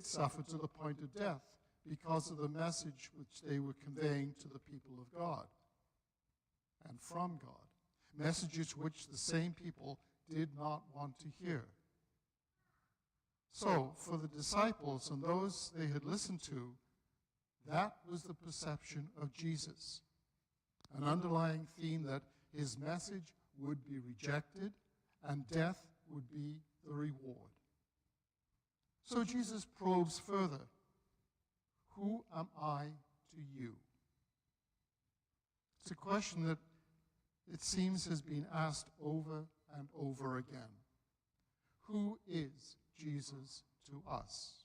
did suffer to the point of death because of the message which they were conveying to the people of God and from God, messages which the same people did not want to hear. So, for the disciples and those they had listened to, that was the perception of Jesus, an underlying theme that his message would be rejected and death would be the reward. So Jesus probes further. Who am I to you? It's a question that it seems has been asked over and over again. Who is Jesus to us?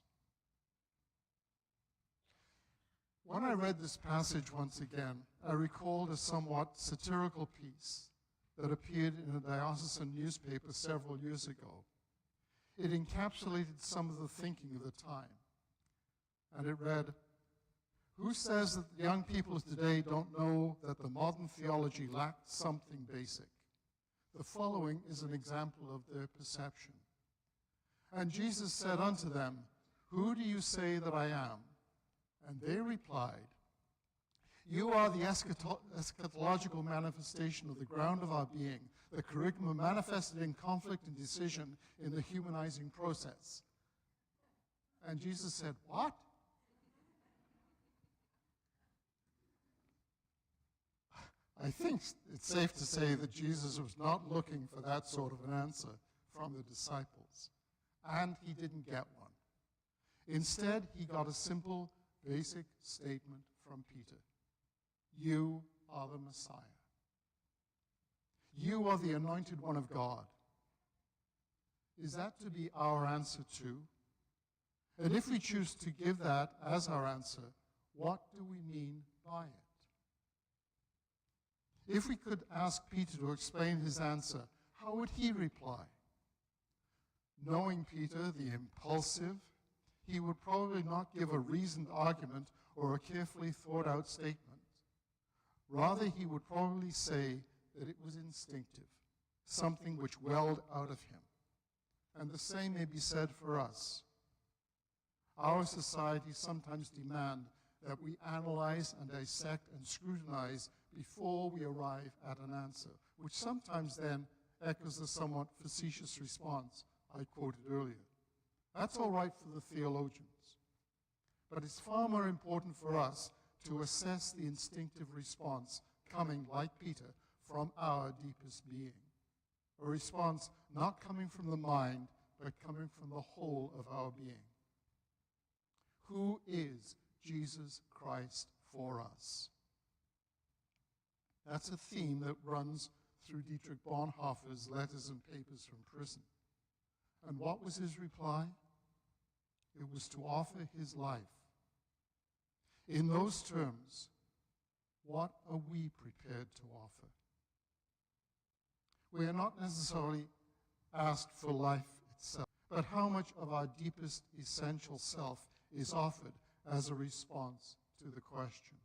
When I read this passage once again, I recalled a somewhat satirical piece that appeared in a diocesan newspaper several years ago. It encapsulated some of the thinking of the time. And it read, "Who says that the young people of today don't know that the modern theology lacked something basic? The following is an example of their perception. And Jesus said unto them, Who do you say that I am? And they replied, You are the eschatological manifestation of the ground of our being, the charisma manifested in conflict and decision in the humanizing process." And Jesus said, "What?" I think it's safe to say that Jesus was not looking for that sort of an answer from the disciples, and he didn't get one. Instead, he got a simple, basic statement from Peter. You are the Messiah. You are the anointed one of God. Is that to be our answer too? And if we choose to give that as our answer, what do we mean by it? If we could ask Peter to explain his answer, how would he reply? Knowing Peter, the impulsive, he would probably not give a reasoned argument or a carefully thought out statement. Rather, he would probably say that it was instinctive, something which welled out of him. And the same may be said for us. Our societies sometimes demand that we analyze and dissect and scrutinize before we arrive at an answer, which sometimes then echoes the somewhat facetious response I quoted earlier. That's all right for the theologians, but it's far more important for us to assess the instinctive response coming, like Peter, from our deepest being. A response not coming from the mind, but coming from the whole of our being. Who is Jesus Christ for us? That's a theme that runs through Dietrich Bonhoeffer's letters and papers from prison. And what was his reply? It was to offer his life. In those terms, what are we prepared to offer? We are not necessarily asked for life itself, but how much of our deepest essential self is offered as a response to the question.